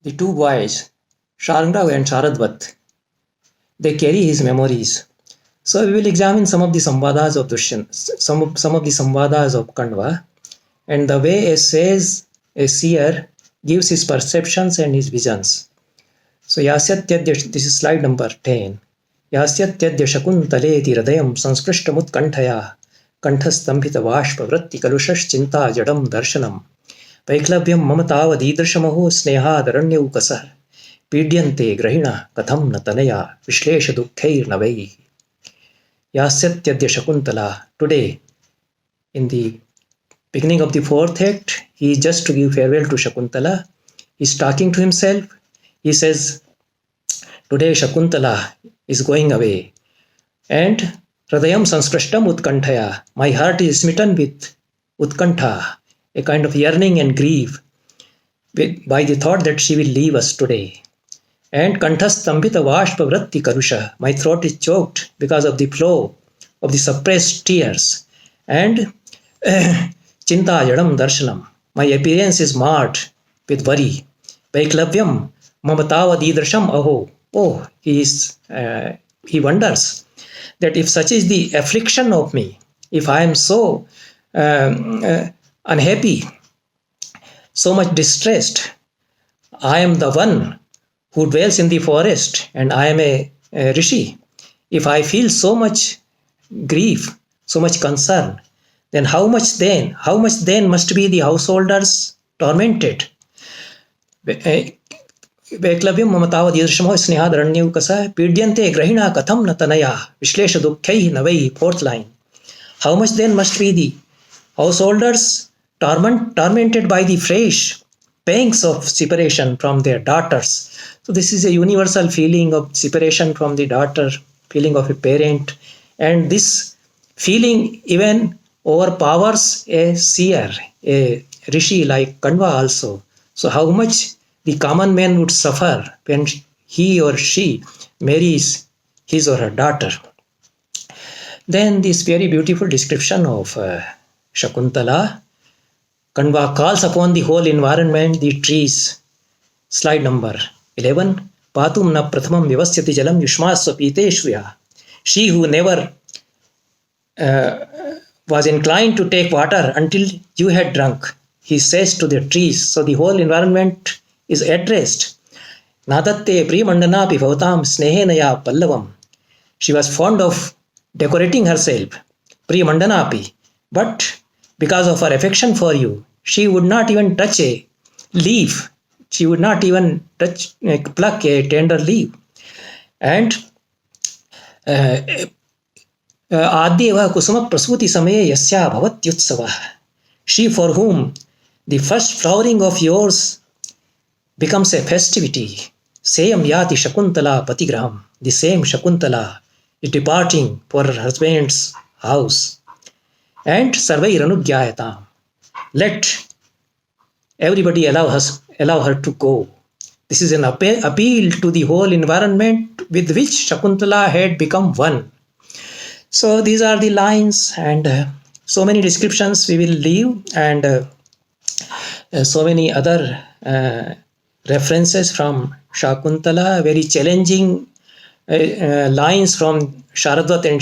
the two boys, Sharangrav and Sharadvat, they carry his memories. So we will examine some of the samvadas of Dushyant, some of the samvadas of Kandva, and the way a sage, a seer, gives his perceptions and his visions. So Yasyatyadya, this is slide number 10. Yasyatyadya Shakuntaleti Radayam Sanskrushtamutkanthaya Kanthastambhita Vashpavratti Kalushash Chinta Jadam Darshanam Vaiklavyam Mamatavadidrshamaho Snehadaranyukasah Pidyante Grahina Katham Natanaya Vishlesha Dukkhair Navai. Yasyatyadya Shakuntala. Today, in the beginning of the fourth act, he is just to give farewell to Shakuntala. He is talking to himself. He says, today Shakuntala is going away. And Hradayam Sanskrishtam Utkanthaya. My heart is smitten with Utkantha, a kind of yearning and grief by the thought that she will leave us today. And Kanthastambhita Vashpavratti Karusha. My throat is choked because of the flow of the suppressed tears. And Chinta Jadam Darshanam. My appearance is marred with worry. Vaiklavyam Mamatavadidrasham Aho. Oh, he wonders that if such is the affliction of me, if I am so unhappy, so much distressed, I am the one who dwells in the forest and I am a rishi. If I feel so much grief, so much concern, then how much then must be the householders tormented? Vaiklavyam Mamatavadidrshamo Snehadaranyukasa Pidyante Grahina Katham Natanaya Vishlesha Dukkhaih Navai. Fourth line. How much then must be the householders tormented by the fresh pangs of separation from their daughters. So this is a universal feeling of separation from the daughter, feeling of a parent, and this feeling even overpowers a seer, a rishi like Kandva also. So how much the common man would suffer when he or she marries his or her daughter. Then this very beautiful description of Shakuntala. Kandva calls upon the whole environment, the trees. Slide number 11. Patum na prathamam vyavasyati jalam yushmasva piteshvya. She who never was inclined to take water until you had drunk, he says to the trees. So the whole environment is addressed. Nadatte priyamandanapi bhavatam snehenaya pallavam. She was fond of decorating herself, priyamandanapi, but because of her affection for you, she would not even touch a leaf. She would not even pluck a tender leaf. And Adyeva kusuma prasuti samaye yasya bhavatyutsava. She for whom the first flowering of yours becomes a festivity. Seyam yati Shakuntala patigraham. The same Shakuntala is departing for her husband's house. And sarvairanugyayata. Let everybody allow her to go. This is an appeal to the whole environment with which Shakuntala had become one. So these are the lines, and so many descriptions we will leave, and so many other references from Shakuntala, very challenging lines from Sharadvat and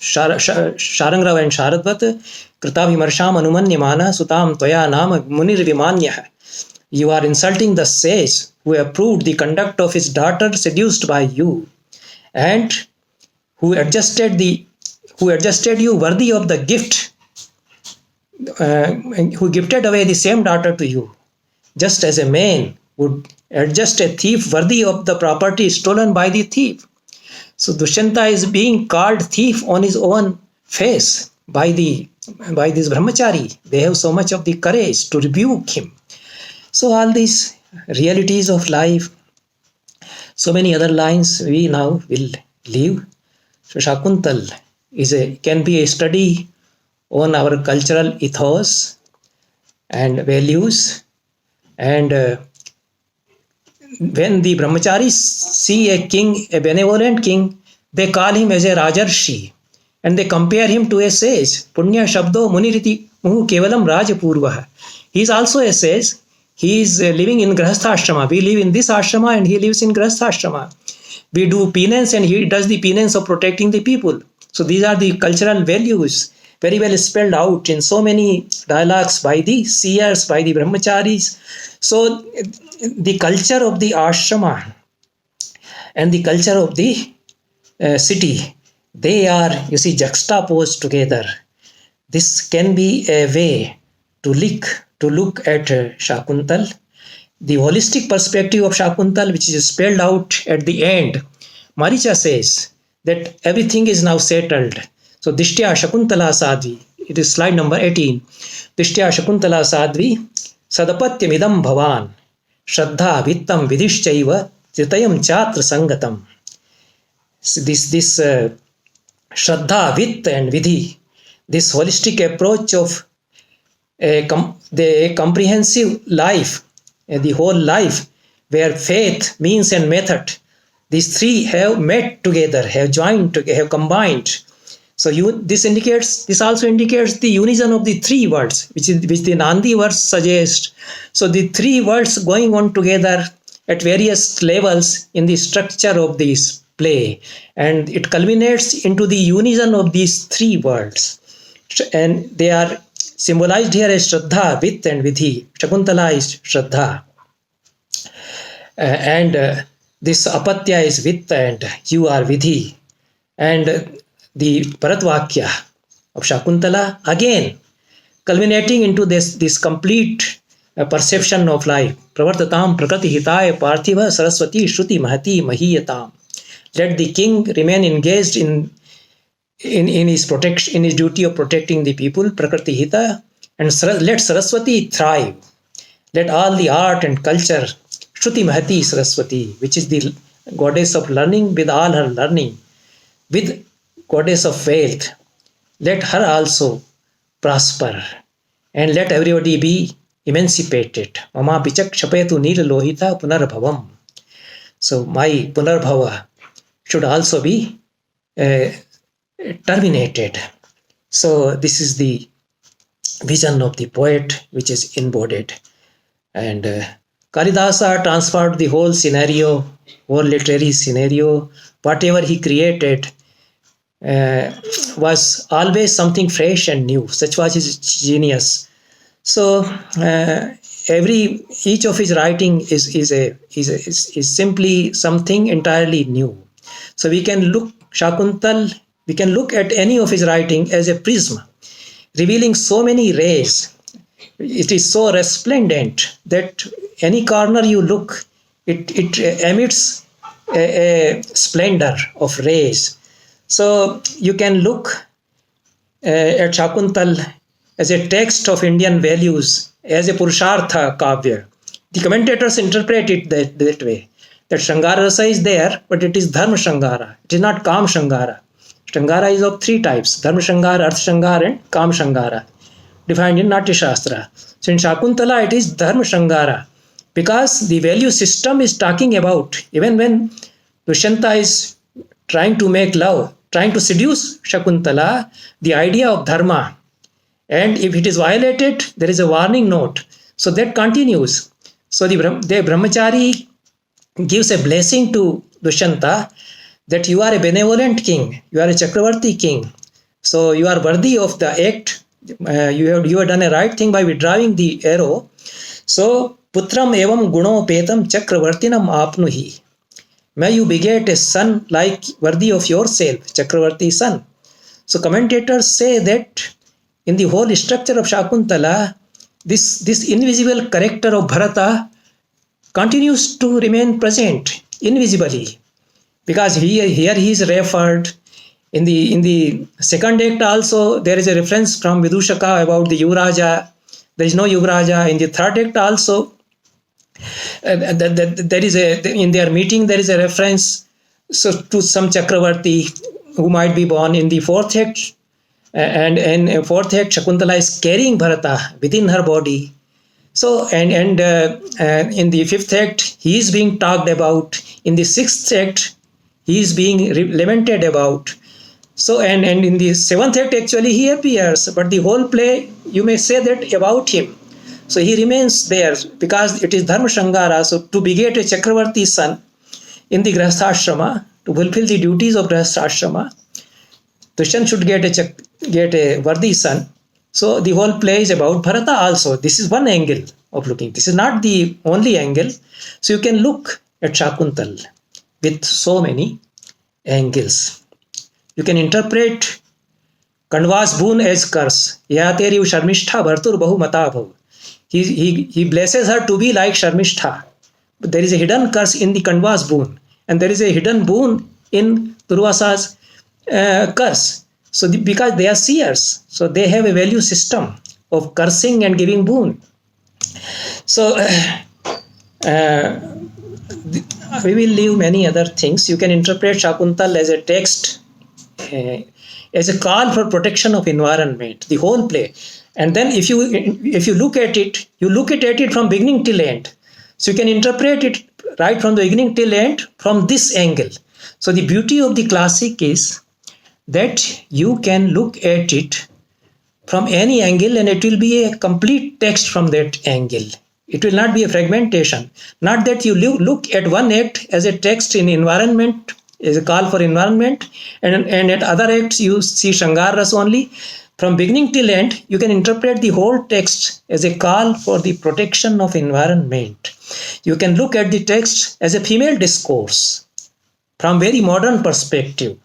Sharangrav and Sharadvat. Kritavimarsham anumanyamana sutam toya nama munir vimanyah. You are insulting the sage who approved the conduct of his daughter seduced by you, and who adjusted you worthy of the gift, who gifted away the same daughter to you, just as a man would adjust a thief worthy of the property stolen by the thief. So Dushyanta is being called thief on his own face by this brahmachari. They have so much of the courage to rebuke him. So all these realities of life, so many other lines we now will leave. So Shakuntal can be a study on our cultural ethos and values. And when the brahmacharis see a king, a benevolent king, they call him as a rajarshi, and they compare him to a sage. Punya Shabdo Muniriti Muhu Kevalam Rajapurvaha. He is also a sage. He is living in Grahastha Ashrama. We live in this ashrama and he lives in Grahastha Ashrama. We do penance and he does the penance of protecting the people. So these are the cultural values very well spelled out in so many dialogues by the seers, by the brahmacharis. So the culture of the ashrama and the culture of the city, they are, you see, juxtaposed together. This can be a way to look at Shakuntal. The holistic perspective of Shakuntal, which is spelled out at the end. Maricha says that everything is now settled. So Dishtya Shakuntala Sadvi, it is slide number 18. Dishtya Shakuntala Sadvi, Sadapatyam idam bhavan, Shraddha vittam vidishchaiva, Tritayam chatra sangatam. So this Shraddha, Vitt and Vidhi, this holistic approach of the comprehensive life, the whole life, where faith, means and method, these three have met together, have joined together, have combined. So this also indicates the unison of the three words, which the Nandi verse suggests. So the three words going on together at various levels in the structure of this play, and it culminates into the unison of these three words, and they are symbolized here as Shraddha, Vitt and Vidhi. Shakuntala is Shraddha, and this Apatya is Vitt and you are Vidhi. And the Bharatvakya of Shakuntala, again culminating into this complete perception of life. Pravartatam prakriti hitaya parthiva saraswati shruti mahati mahiyatam. Let the king remain engaged in his protection, in his duty of protecting the people, prakriti hita, and let Saraswati thrive. Let all the art and culture, Shruti Mahati Saraswati, which is the goddess of learning, with all her learning, with goddess of wealth, let her also prosper, and let everybody be emancipated. Mama pichak shapetu nila lohita punarbhavam. So my punarbhava should also be terminated. So this is the vision of the poet which is embodied. And Kalidasa transferred the whole scenario, whole literary scenario, whatever he created was always something fresh and new. Such was his genius. So each of his writing is simply something entirely new. So we can look at any of his writing as a prism, revealing so many rays. It is so resplendent that any corner you look, it emits a splendor of rays. So you can look at Shakuntal as a text of Indian values, as a Purushartha Kavya. The commentators interpret it that way, that Shangara Rasa is there, but it is Dharma Shangara. It is not Kam Shangara. Shangara is of three types: Dharma Shangara, Arth Shangara, and Kam Shangara, defined in Natya Shastra. So in Shakuntala, it is Dharma Shangara, because the value system is talking about, even when Dushyanta is trying to make love, trying to seduce Shakuntala, the idea of dharma, and if it is violated, there is a warning note. So that continues. So the brahmachari gives a blessing to Dushyanta that you are a benevolent king, you are a Chakravarti king, so you are worthy of the act. You have done a right thing by withdrawing the arrow. So putram evam gunopetam Chakravartinam apnuhi. May you beget a son like worthy of yourself, Chakravarti son. So commentators say that in the whole structure of Shakuntala, this invisible character of Bharata continues to remain present invisibly, because here he is referred in the second act. Also there is a reference from Vidushaka about the Yuvaraja. There is no Yuvaraja. In the third act also, there is in their meeting there is a reference to some Chakravarti who might be born. In the fourth act, and in fourth act, Shakuntala is carrying Bharata within her body. So and in the fifth act, he is being talked about. In the sixth act, he is being lamented about. So and in the seventh act, actually he appears, but the whole play, you may say that about him. So he remains there because it is Dharma Shangara. So to beget a Chakravarti son in the Grahasthashrama, to fulfill the duties of Grahasthashrama, Dushyant should get a worthy son. So the whole play is about Bharata also. This is one angle of looking. This is not the only angle. So you can look at Shakuntal with so many angles. You can interpret Kandva's boon as curse. Yateriv Sharmishtha Bhartur Bahu Mata Bhav. He blesses her to be like Sharmishtha. But there is a hidden curse in the Kandva's boon. And there is a hidden boon in Durvasa's curse. So because they are seers, so they have a value system of cursing and giving boon. So we will leave many other things. You can interpret Shakuntal as a text, as a call for protection of environment, the whole play. And then if you look at it, you look at it from beginning till end. So you can interpret it right from the beginning till end from this angle. So the beauty of the classic is that you can look at it from any angle and it will be a complete text from that angle. It will not be a fragmentation. Not that you look at one act as a text in environment, as a call for environment, and at other acts you see Shangaras only. From beginning till end, you can interpret the whole text as a call for the protection of environment. You can look at the text as a female discourse from very modern perspective.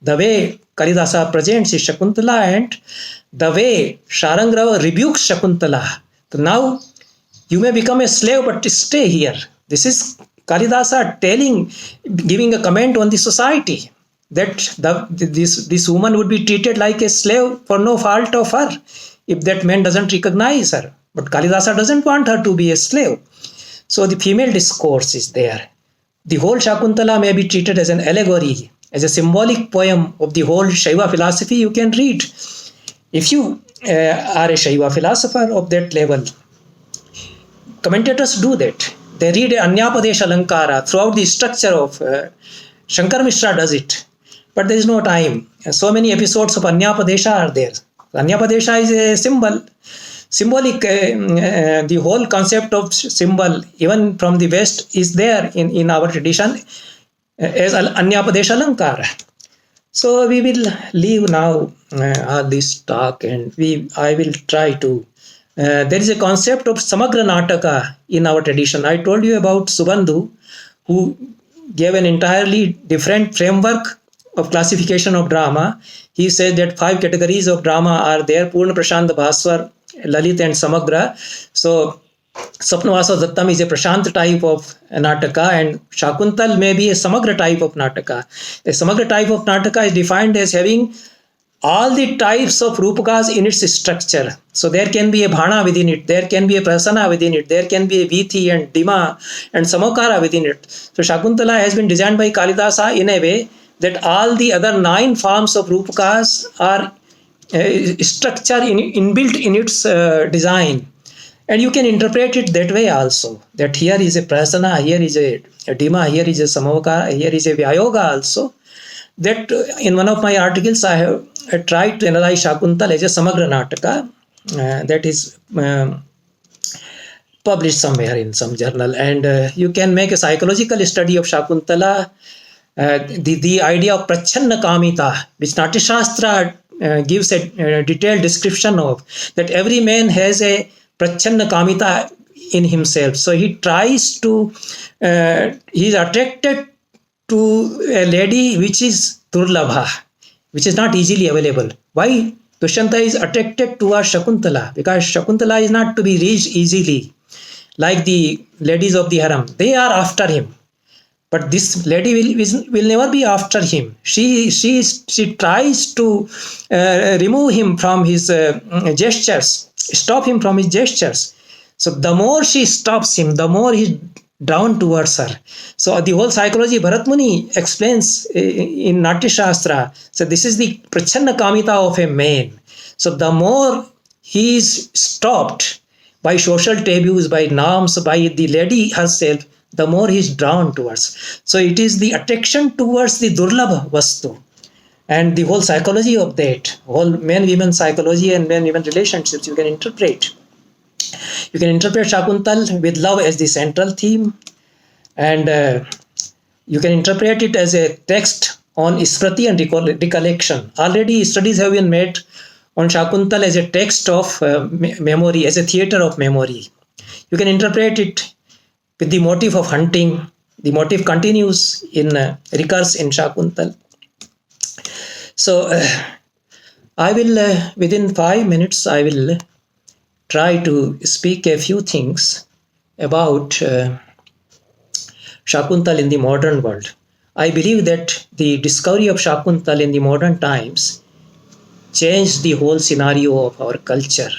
The way Kalidasa presents is Shakuntala and the way Sharangrava rebukes Shakuntala. So now you may become a slave but stay here. This is Kalidasa giving a comment on the society that this woman would be treated like a slave for no fault of her if that man doesn't recognize her. But Kalidasa doesn't want her to be a slave. So the female discourse is there. The whole Shakuntala may be treated as an allegory, as a symbolic poem of the whole Shaiva philosophy you can read. If you are a Shaiva philosopher of that level, commentators do that. They read Anyapadesha Alankara throughout the structure of Shankar Mishra does it. But there is no time. So many episodes of Anyapadesha are there. Anyapadesha is a symbolic, the whole concept of symbol, even from the West, is there in our tradition as Anyapadesha Alankara. So we will leave now this talk and I will try to. There is a concept of Samagra Nataka in our tradition. I told you about Subandhu, who gave an entirely different framework of classification of drama. He said that 5 categories of drama are there: Purna, Prashant, Bhaswar, Lalit and Samagra. So Sapnavasa Dattam is a Prashant type of Nataka and Shakuntal may be a Samagra type of Nataka. A Samagra type of Nataka is defined as having all the types of Rupakas in its structure. So there can be a Bhana within it, there can be a Prasana within it, there can be a Vithi and Dima and Samokara within it. So Shakuntala has been designed by Kalidasa in a way that all the other 9 forms of Rupakas are structure inbuilt in its design. And you can interpret it that way also, that here is a Prasana, here is a Dima, here is a Samokara, here is a Vyayoga also. That in one of my articles I have tried to analyze Shakuntala as a Samagra Nataka that is published somewhere in some journal, and you can make a psychological study of Shakuntala. The idea of Prachanna Kamita, which Natya Shastra gives a detailed description of, that every man has a Prachanna Kamita in himself. So he tries to, he is attracted to a lady which is Durlabha, which is not easily available. Why? Dushyanta is attracted towards Shakuntala because Shakuntala is not to be reached easily like the ladies of the harem. They are after him. But this lady will never be after him. She tries to remove him from his gestures, stop him from his gestures. So the more she stops him, the more he's drawn towards her. So the whole psychology Bharat Muni explains in Natya Shastra. So this is the Prachanna Kamita of a man. So the more he is stopped by social taboos, by norms, by the lady herself, the more he is drawn towards. So it is the attraction towards the Durlabha Vastu. And the whole psychology of that, whole man-women psychology and man-women relationships you can interpret. You can interpret Shakuntal with love as the central theme, and you can interpret it as a text on Smriti and recollection. Already studies have been made on Shakuntal as a text of memory, as a theatre of memory. You can interpret it with the motive of hunting. The motive continues recurs in Shakuntal. So I will, within 5 minutes, I will try to speak a few things about Shakuntal in the modern world. I believe that the discovery of Shakuntal in the modern times changed the whole scenario of our culture.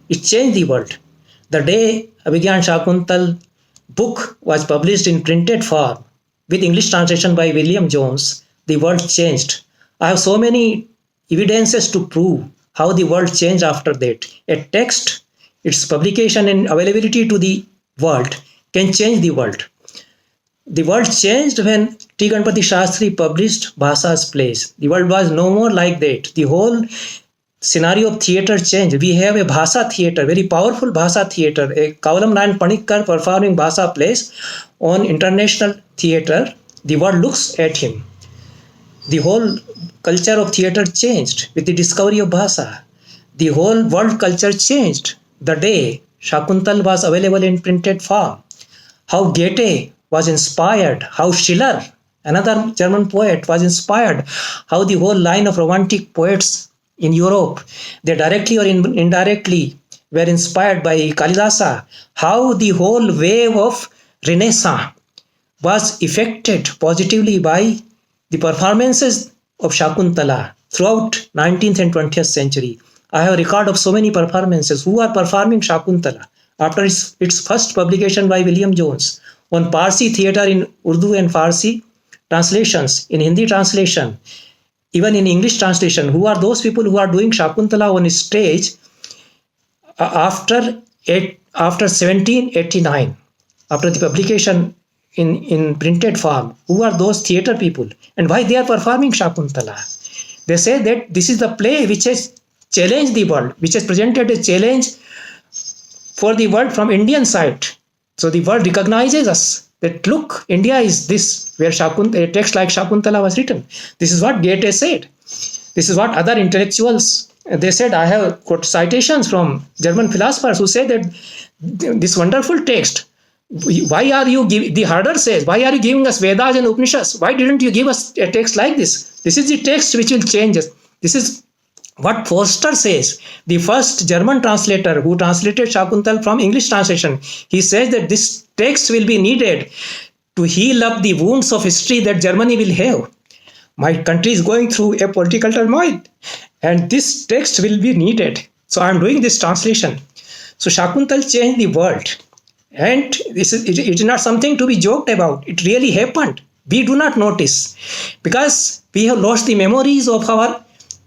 It changed the world. The day Abhigyan Shakuntal book was published in printed form with English translation by William Jones, the world changed. I have so many evidences to prove how the world changed after that. A text, its publication and availability to the world can change the world. The world changed when T. Ganpati Shastri published Bhasa's plays. The world was no more like that. The whole scenario of theatre changed. We have a Bhasa theatre, very powerful Bhasa theatre, a Kavalam Nayan Panikkar performing Bhasa plays on international theatre. The world looks at him. The whole culture of theatre changed with the discovery of Bhasa. The whole world culture changed the day Shakuntal was available in printed form. How Goethe was inspired, how Schiller, another German poet, was inspired, how the whole line of romantic poets in Europe, they directly or indirectly were inspired by Kalidasa, how the whole wave of Renaissance was affected positively by the performances of Shakuntala throughout 19th and 20th century. I have a record of so many performances who are performing Shakuntala after its first publication by William Jones on Parsi theatre in Urdu and Farsi translations, in Hindi translation, even in English translation. Who are those people who are doing Shakuntala on stage after 1789, after the publication in printed form? Who are those theatre people and why they are performing Shakuntala? They say that this is the play which has challenged the world, which has presented a challenge for the world from Indian side. So the world recognizes us that look, India is this, where a text like Shakuntala was written. This is what Goethe said. This is what other intellectuals, they said. I have got citations from German philosophers who say that this wonderful text, why are you giving, the Herder says, why are you giving us Vedas and Upanishads? Why didn't you give us a text like this? This is the text which will change us. This is what Forster says, the first German translator who translated Shakuntal from English translation. He says that this text will be needed to heal up the wounds of history that Germany will have. My country is going through a political turmoil and this text will be needed. So I am doing this translation. So Shakuntal changed the world. And it is not something to be joked about. It really happened. We do not notice because we have lost the memories of our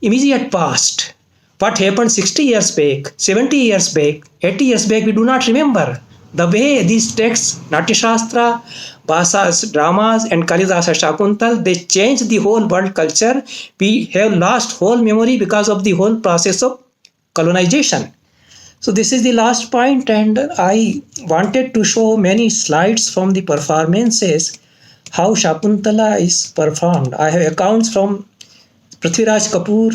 immediate past. What happened 60 years back, 70 years back, 80 years back, we do not remember. The way these texts, Natyashastra, Bhasa's dramas and Kalidasa Shakuntal, they changed the whole world culture. We have lost whole memory because of the whole process of colonization. So this is the last point, and I wanted to show many slides from the performances, how Shakuntala is performed. I have accounts from Prithviraj Kapoor.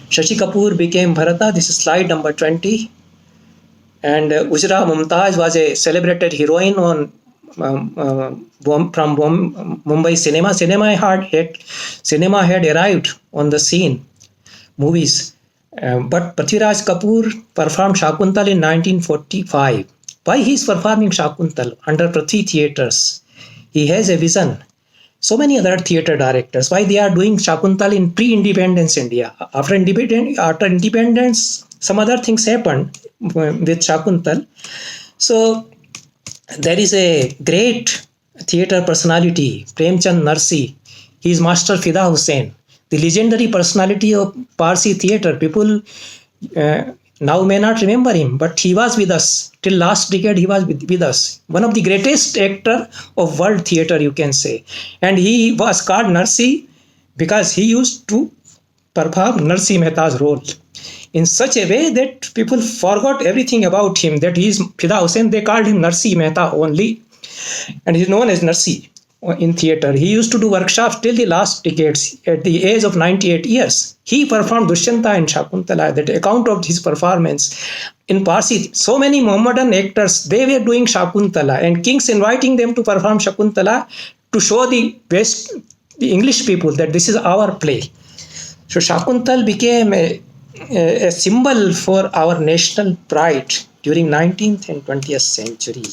Shashi Kapoor became Bharata. This is slide number 20. And Ujra Mumtaz was a celebrated heroine from Mumbai cinema. Cinema had arrived on the scene, movies. But Prithviraj Kapoor performed Shakuntal in 1945. Why he is performing Shakuntal under Prithvi Theatres? He has a vision. So many other theatre directors, why they are doing Shakuntal in pre-independence India? After independence, some other things happened with Shakuntal. So there is a great theatre personality, Premchand Narsi. He is Master Fida Hussain, the legendary personality of Parsi theatre. People now may not remember him, but he was with us. Till last decade, he was with us. One of the greatest actor of world theatre, you can say. And he was called Narsi because he used to perform Narsi Mehta's role. in such a way that people forgot everything about him, that he is Fida Hussain. They called him Narsi Mehta only, and he is known as Narsi in theatre. He used to do workshops till the last decades. At the age of 98 years, he performed Dushyanta and Shakuntala. That account of his performance in Parsi, so many Mohammedan actors, they were doing Shakuntala, and kings inviting them to perform Shakuntala to show the West, the English people, that this is our play. So Shakuntal became a symbol for our national pride during 19th and 20th century.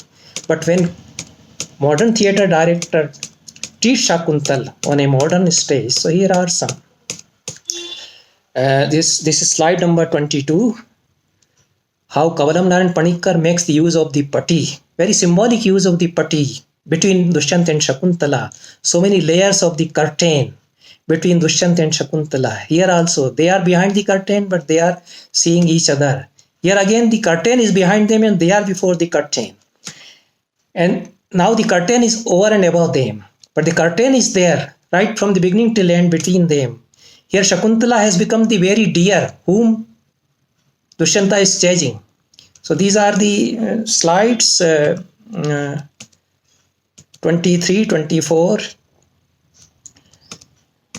But when modern theatre director teach Shakuntal on a modern stage, so here are some. This is slide number 22. How Kavalam Narayan Panikkar makes the use of the patti, very symbolic use of the patti between Dushyant and Shakuntala. So many layers of the curtain between Dushyant and Shakuntala. Here also, they are behind the curtain, but they are seeing each other. Here again, the curtain is behind them and they are before the curtain. And now the curtain is over and above them, but the curtain is there right from the beginning till end between them. Here Shakuntala has become the very deer whom Dushyanta is chasing. So these are the slides 23, 24,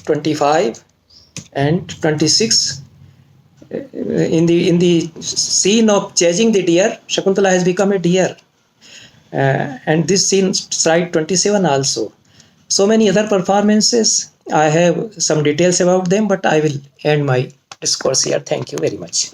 25 and 26. In the scene of chasing the deer, Shakuntala has become a deer. And this scene, slide 27 also. So many other performances. I have some details about them, but I will end my discourse here. Thank you very much.